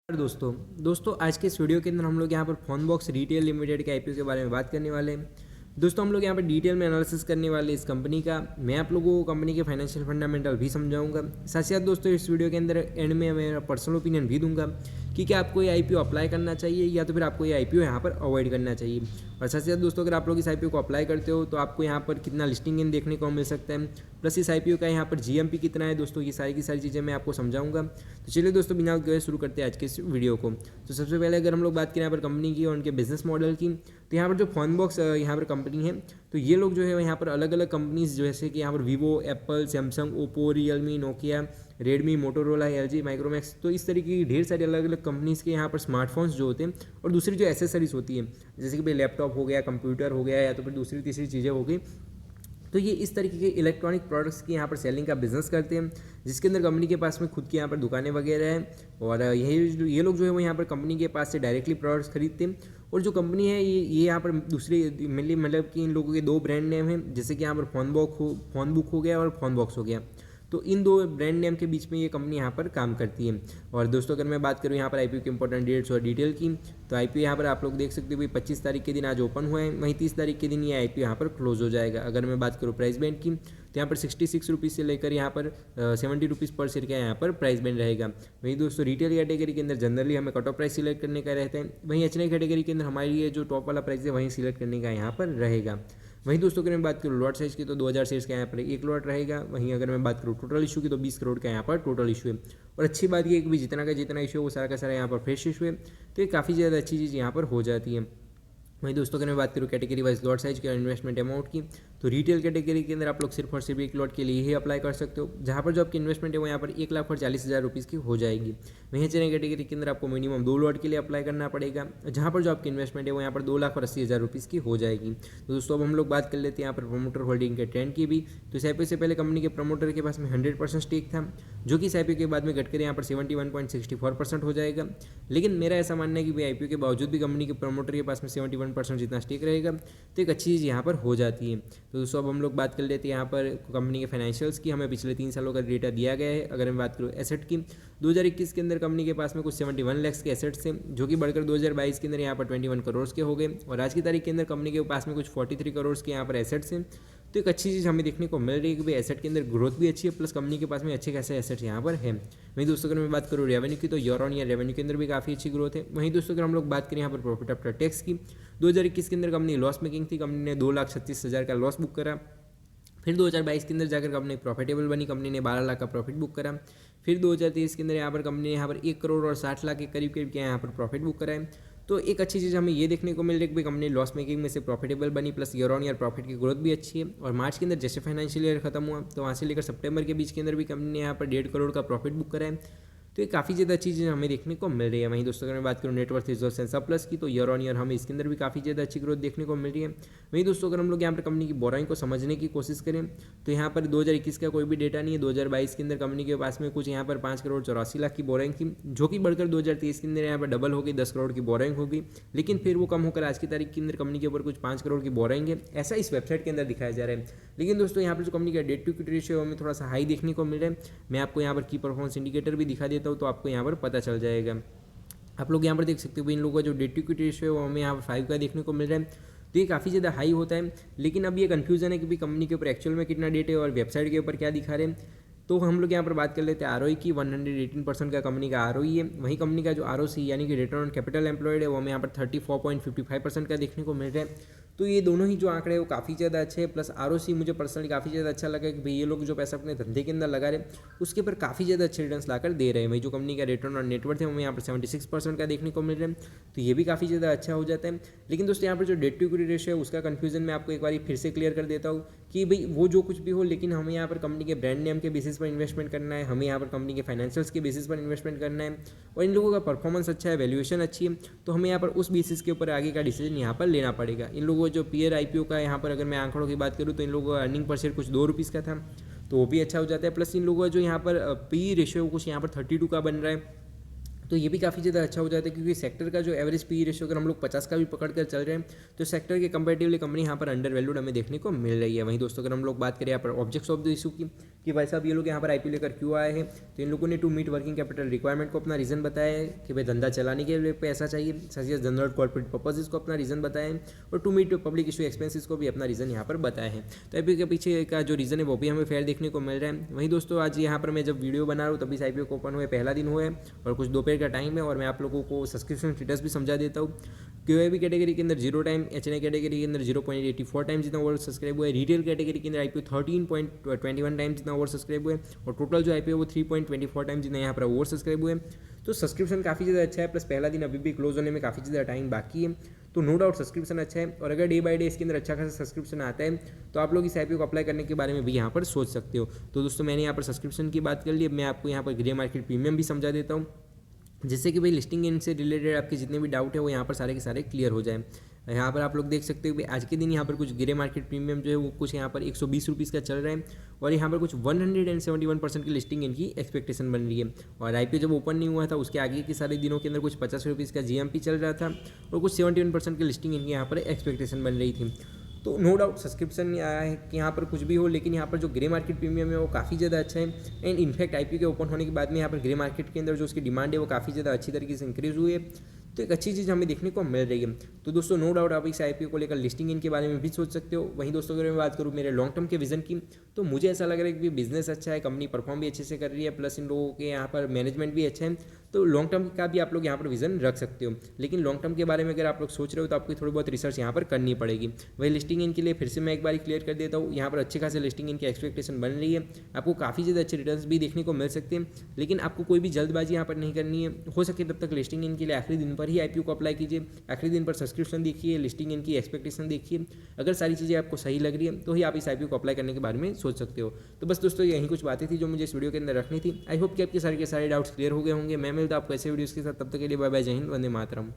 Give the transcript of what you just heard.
दोस्तों आज के इस वीडियो के अंदर हम लोग यहाँ पर फोनबॉक्स रिटेल लिमिटेड के आईपीओ के बारे में बात करने वाले हैं। दोस्तों हम लोग यहाँ पर डिटेल में एनालिसिस करने वाले इस कंपनी का। मैं आप लोगों को कंपनी के फाइनेंशियल फंडामेंटल भी समझाऊंगा। साथ ही साथ दोस्तों इस वीडियो के अंदर एंड में मेरा पर्सनल ओपिनियन भी दूंगा कि क्या आपको ये आईपीओ अप्लाई करना चाहिए या तो फिर आपको ये आईपीओ यहाँ पर अवॉइड करना चाहिए। और साथ ही साथ दोस्तों अगर आप लोग इस आईपीओ को अप्लाई करते हो तो आपको यहाँ पर कितना लिस्टिंग इन देखने को मिल सकता है, प्लस इस आईपीओ का यहाँ पर जीएमपी कितना है। दोस्तों ये सारी की सारी चीज़ें मैं आपको समझाऊंगा। तो चलिए दोस्तों बिना गए शुरू करते हैं आज के इस वीडियो को। तो सबसे पहले अगर हम लोग बात करें यहाँ पर कंपनी की और उनके बिजनेस मॉडल की, तो यहाँ पर जो फोनबॉक्स यहाँ पर कंपनी है, तो ये लोग जो है यहाँ पर अलग अलग कंपनीज जैसे कि यहाँ पर Vivo, Apple, Samsung, Oppo, Realme, Nokia, Redmi, Motorola, LG, Micromax, तो इस तरीके की ढेर सारी अलग अलग कंपनीज़ के यहाँ पर स्मार्टफोन्स जो होते हैं और दूसरी जो एसेसरीज होती है जैसे कि भाई लैपटॉप हो गया, कंप्यूटर हो गया या तो फिर दूसरी तीसरी चीज़ें हो गई, तो ये इस तरीके के इलेक्ट्रॉनिक प्रोडक्ट्स की यहाँ पर सेलिंग का बिजनेस करते हैं, जिसके अंदर कंपनी के पास में खुद की यहाँ पर दुकानें वगैरह हैं। और ये लोग जो है वो यहाँ पर कंपनी के पास से डायरेक्टली प्रोडक्ट्स खरीदते हैं। और जो कंपनी है ये यहाँ पर दूसरी मेनली मतलब कि इन लोगों के दो ब्रांड नेम हैं, जैसे कि यहाँ पर फोनबुक हो गया और फोनबॉक्स हो गया। तो इन दो ब्रांड नेम के बीच में ये कंपनी यहाँ पर काम करती है। और दोस्तों अगर मैं बात करूँ यहाँ पर आईपीओ के इंपॉर्टेंट डेट्स और डिटेल की, तो आईपीओ यहाँ पर आप लोग देख सकते हो भाई 25 तारीख के दिन आज ओपन हुआ है, वहीं 30 तारीख के दिन ये आईपीओ यहाँ पर क्लोज हो जाएगा। अगर मैं बात करूँ प्राइस बैंड की, तो यहाँ पर 66 रुपीज़ से लेकर यहाँ पर 70 रुपीज़ पर शेयर का यहाँ पर प्राइस बैंड रहेगा। वहीं दोस्तों रिटेल कैटेगरी के अंदर जनरली हमें कट ऑफ प्राइस सिलेक्ट करने का रहता है, वहीं एचएनआई कैटेगरी के अंदर हमारे लिए जो टॉप वाला प्राइस है वहीं सिलेक्ट करने का यहाँ पर रहेगा। वहीं दोस्तों अगर मैं बात करूँ लॉट साइज़ की, तो 2000 शेयर्स का यहाँ पर एक लॉट रहेगा। वहीं अगर मैं बात करूँ टोटल इशू की, तो 20 करोड़ का यहाँ पर टोटल इशू है। और अच्छी बात ये है कि भी जितना का जितना इशू है वो सारा का सारा यहाँ पर फ्रेश इशू है, तो ये काफ़ी ज़्यादा अच्छी चीज़ यहाँ पर हो जाती है। वहीं दोस्तों अगर मैं बात करूँ कैटेगरी वाइज लॉट साइज की और इन्वेस्टमेंट अमाउंट की, तो रिटेल कैटेगरी के अंदर आप लोग सिर्फ और सिर्फ एक लॉट के लिए ही अप्लाई कर सकते हो, जहाँ पर जो आपकी इन्वेस्टमेंट है वो यहाँ पर 1,40,000 रुपीज़ की हो जाएगी। वहीं एचएनआई कैटेगरी के अंदर आपको मिनिमम 2 लॉट के लिए अप्लाई करना पड़ेगा, जहाँ पर जो आपकी इन्वेस्टमेंट है वो यहाँ पर 2,80,000 रुपीज़ की हो जाएगी। तो दोस्तों अब हम लोग बात कर लेते हैं यहाँ पर प्रमोटर होल्डिंग के ट्रेंड की भी। तो इस आईपीओ से पहले कंपनी के प्रमोटर के पास में 100% स्टेक था, जो कि इस आईपीओ के बाद में घटकर यहाँ पर 71.64% हो जाएगा। लेकिन मेरा ऐसा मानना है कि भाई आईपीओ के बावजूद भी कंपनी के प्रमोटर के पास में 71% जितना स्टेक रहेगा, तो एक अच्छी चीज़ यहाँ पर हो जाती है। तो दोस्तों अब हम लोग बात कर लेते हैं यहाँ पर कंपनी के फाइनेंशियल्स की। हमें पिछले 3 सालों का डेटा दिया गया है। अगर मैं बात करूँ एसेट की, 2021 के अंदर कंपनी के पास में कुछ 71 लाख के एसेट्स हैं, जो कि बढ़कर 2022 के अंदर यहाँ पर 21 करोड़ के हो गए। और आज की तारीख के अंदर कंपनी के पास में कुछ 43 करोड़ के यहाँ पर एसेट्स हैं। तो एक अच्छी चीज़ हमें देखने को मिल रही है कि भाई एसेट के अंदर ग्रोथ भी अच्छी है, प्लस कंपनी के पास में अच्छे खासे एसेट्स यहाँ पर है। वहीं दोस्तों अगर मैं बात करूँ रेवेन्यू की, तो ईयर ऑन ईयर रेवेन्यू के अंदर भी काफ़ी अच्छी ग्रोथ है। वहीं दोस्तों अगर हम लोग बात करें यहाँ पर प्रॉफिट आफ्टर टैक्स की, 2021 के अंदर कंपनी लॉस मेकिंग थी, कंपनी ने 2,36,000 का लॉस बुक करा। फिर 2022 के अंदर जाकर कंपनी प्रॉफिटेबल बनी, कंपनी ने 12 लाख का प्रॉफिट बुक करा। फिर 2023 के अंदर यहाँ पर कंपनी ने यहाँ पर 1 करोड़ और 60 लाख के करीब करीब यहाँ पर प्रॉफिट बुक करा है। तो एक अच्छी चीज़ हमें ये देखने को मिल रही है कि कंपनी लॉस मेकिंग में से प्रॉफिटेबल बनी, plus year on year profit की ग्रोथ भी अच्छी है। और मार्च के अंदर जैसे फाइनेंशियल ईयर खत्म हुआ, तो वहाँ से लेकर सितंबर के बीच के अंदर भी कंपनी ने यहाँ पर 1.5 करोड़ का प्रॉफिट बुक करा है। तो ये काफ़ी ज़्यादा अच्छी चीज़ हमें देखने को मिल रही है। वहीं दोस्तों अगर मैं बात करूँ नेटवर्थ रिजर्व्स एंड सरप्लस की, तो ईयर ऑन ईयर हमें इसके अंदर भी काफ़ी ज़्यादा अच्छी ग्रोथ देखने को मिल रही है। वहीं दोस्तों अगर हम लोग यहाँ पर कंपनी की बोराइंग को समझने की कोशिश करें, तो यहाँ पर 2021 का कोई भी डेटा नहीं है। 2022 के अंदर कंपनी के पास में कुछ यहाँ पर 5 करोड़ 84 लाख की बोराइंग थी, जो कि बढ़कर 2023 के अंदर यहाँ पर डबल हो गई, 10 करोड़ की बोराइंग हो गई। लेकिन फिर वो कम होकर आज की तारीख के अंदर कंपनी के ऊपर कुछ 5 करोड़ की बोराइंग है, ऐसा इस वेबसाइट के अंदर दिखाया जा रहा है। लेकिन दोस्तों यहाँ पर जो कंपनी का डेट टू इक्विटी रेशियो हमें थोड़ा सा हाई देखने को मिल रहा है। मैं आपको यहाँ पर की परफॉर्मेंस इंडिकेटर भी दिखा देता हूँ, तो आपको यहाँ पर पता चल जाएगा। आप लोग यहाँ पर देख सकते हो इन लोगों का जो डेट टू इक्विटी रेशियो है वो हमें यहाँ पर 5 का देखने को मिल रहा है। तो ये काफ़ी ज़्यादा हाई होता है। लेकिन अब ये कन्फ्यूजन है कि भाई कंपनी के ऊपर एक्चुअल में कितना डेट है और वेबसाइट के ऊपर क्या दिखा रहे हैं। तो हम लोग यहाँ पर बात कर लेते हैं आरओई की। 118% का कंपनी का आरओई है। वहीं कंपनी का जो आरओसी यानी कि रिटर्न ऑन कैपिटल एम्प्लॉयड है वो हमें यहाँ पर 34.55% का देखने को मिल रहा है। तो ये दोनों ही जो आंकड़े हैं वो काफ़ी ज़्यादा अच्छे हैं। प्लस आरओसी मुझे पर्सनली काफ़ी ज़्यादा अच्छा लगा कि भाई ये लोग जो पैसा अपने धंधे के अंदर लगा रहे हैं उसके ऊपर काफ़ी ज़्यादा अच्छे रिटर्न्स लाकर दे रहे हैं। वही जो कंपनी का रिटर्न ऑन नेटवर्थ है वो यहाँ पर 76% का देखने को मिल रहा है। तो ये भी काफ़ी ज़्यादा अच्छा हो जाता है। लेकिन दोस्तों यहाँ पर जो डेट टू इक्विटी रेशियो है उसका कन्फ्यूजन मैं आपको एक बार फिर से क्लियर कर देता हूँ कि भाई वो जो कुछ भी हो, लेकिन हमें यहाँ पर कंपनी के ब्रांड नेम के बेसिस पर इन्वेस्टमेंट करना है, हमें यहाँ पर कंपनी के फाइनेंशियल्स के बेसिस पर इन्वेस्टमेंट करना है। और इन लोगों का परफॉर्मेंस अच्छा है, वैल्यूएशन अच्छी है, तो हमें यहाँ पर उस बेसिस के ऊपर आगे का डिसीजन यहाँ पर लेना पड़ेगा। इन लोगों जो पीयर आईपीओ का यहाँ पर अगर मैं आंकड़ों की बात करूँ, तो इन लोगों का अर्निंग पर शेयर कुछ 2 रुपीज़ का था, तो वो भी अच्छा हो जाता है। प्लस इन लोगों का जो यहाँ पर पी रेशियो कुछ यहाँ पर 32 का बन रहा है, तो ये भी काफ़ी ज़्यादा अच्छा हो जाता है, क्योंकि सेक्टर का जो एवरेज पी रेशियो अगर हम लोग 50 का भी पकड़ कर चल रहे हैं तो सेक्टर के कंपैरेटिवली कंपनी यहाँ पर अंडर वैल्यूड हमें देखने को मिल रही है। वहीं दोस्तों अगर हम लोग बात करें यहाँ पर ऑब्जेक्ट्स ऑफ द इशू की कि भाई साहब ये लोग यहाँ पर आईपीओ लेकर क्यों आए हैं, तो इन लोगों ने to meet working capital requirement को अपना रीज़न बताया है कि भाई धंधा चलाने के लिए पैसा चाहिए, साथ ही जनरल कॉर्पोरेट पर्पजेज को अपना रीज़न बताया है, और to meet public issue expenses को भी अपना रीज़न यहाँ पर बताया है। तो आईपीओ के पीछे का जो रीज़न है वो भी हमें फेयर देखने को मिल रहा है। वहीं दोस्तों आज यहाँ पर मैं जब वीडियो बना रहा हूँ तभी आईपीओ को ओपन हुए पहला दिन हुआ है और कुछ दोपहर का टाइम है, और मैं आप लोगों को सब्सक्रिप्शन स्टेटस भी समझा देता हूँ। क्यूआईबी कैटेगरी के अंदर 0 टाइम, एचएनआई कैटेगरी के अंदर 0.84 टाइम जितना ओवर सब्सक्राइब हुआ है, रिटेल कैटेगरी के अंदर आईपीओ 13.21 टाइम जितना ओवर सब्सक्राइब हुआ है, और टोटल जो आईपीओ वो 3.24 टाइम जितना यहाँ पर ओवर सब्सक्राइब हुए हैं। तो सब्सक्रिप्शन काफ़ी ज़्यादा अच्छा है, प्लस पहला दिन अभी भी क्लोज होने में काफ़ी ज़्यादा टाइम बाकी है, तो नो डाउट सब्सक्रिप्शन अच्छा है। और अगर डे बाय डे इसके अंदर अच्छा खासा सब्सक्रिप्शन आता है तो आप लोग इस आईपीओ को अप्लाई करने के बारे में भी यहाँ पर सोच सकते हो। तो दोस्तों मैंने यहाँ पर सब्सक्रिप्शन की बात कर ली, अब मैं आपको यहाँ पर ग्रे मार्केट प्रीमियम भी समझा देता हूँ, जिससे कि भाई लिस्टिंग इनसे रिलेटेड आपके जितने भी डाउट है वो यहाँ पर सारे के सारे क्लियर हो जाए। यहाँ पर आप लोग देख सकते हो कि आज के दिन यहाँ पर कुछ ग्रे मार्केट प्रीमियम जो है वो कुछ यहाँ पर 120 रुपीज़ का चल रहा है, और यहाँ पर कुछ 171% की लिस्टिंग इनकी एक्सपेक्टेशन बन रही है। और आईपीओ जब ओपन नहीं हुआ था उसके आगे के सारे दिनों के अंदर कुछ 50 रुपीज़ का जीएमपी चल रहा था, और कुछ 71% की लिस्टिंग इनकी यहाँ पर एक्सपेक्टेशन बन रही थी। तो नो डाउट सब्सक्रिप्शन आया है कि यहाँ पर कुछ भी हो, लेकिन यहाँ पर जो ग्रे मार्केट प्रीमियम है वो काफ़ी ज़्यादा अच्छा है। एंड इनफैक्ट आईपीओ के ओपन होने के बाद में यहाँ पर ग्रे मार्केट के अंदर जो उसकी डिमांड है वो काफ़ी ज़्यादा अच्छी तरीके से इंक्रीज हुई है, तो एक अच्छी चीज़ हमें देखने को मिल रही है। तो दोस्तों नो डाउट आप इस आईपीओ को लेकर लिस्टिंग इनके बारे में भी सोच सकते हो। वहीं दोस्तों अगर मैं बात करूँ मेरे लॉन्ग टर्म के विजन की, तो मुझे ऐसा लग रहा है कि बिजनेस अच्छा है, कंपनी परफॉर्म भी अच्छे से कर रही है, प्लस इन लोगों के यहाँ पर मैनेजमेंट भी अच्छा है, तो लॉन्ग टर्म का भी आप लोग यहाँ पर विजन रख सकते हो। लेकिन लॉन्ग टर्म के बारे में अगर आप लोग सोच रहे हो तो आपको थोड़ी बहुत रिसर्च यहाँ पर करनी पड़ेगी। वही लिस्टिंग इनके लिए फिर से मैं एक बार क्लियर कर देता हूँ, यहाँ पर अच्छे खासे लिस्टिंग इनकी एक्सपेक्टेशन बन रही है, आपको काफ़ी ज़्यादा अच्छे रिटर्न्स भी देखने को मिल सकते हैं, लेकिन आपको कोई भी जल्दबाजी यहाँ पर नहीं करनी है। हो सके तब तक लिस्टिंग इनके लिए आखिरी दिन पर ही आईपीओ को अप्लाई कीजिए, आखिरी दिन पर सब्सक्रिप्शन देखिए, लिस्टिंग इनकी एक्सपेक्टेशन देखिए, अगर सारी चीज़ें आपको सही लग रही है तो ही आप इस आईपीओ को अप्लाई करने के बारे में सोच सकते हो। तो बस दोस्तों यही कुछ बातें थी जो मुझे इस वीडियो के अंदर रखनी थी। आई होप कि आपके सारे के सारे डाउट्स क्लियर हो गए होंगे। मैं मिलता हूं आपको ऐसे वीडियोज़ के साथ, तब तक के लिए बाय बाय, जय हिंद, वंदे मातरम।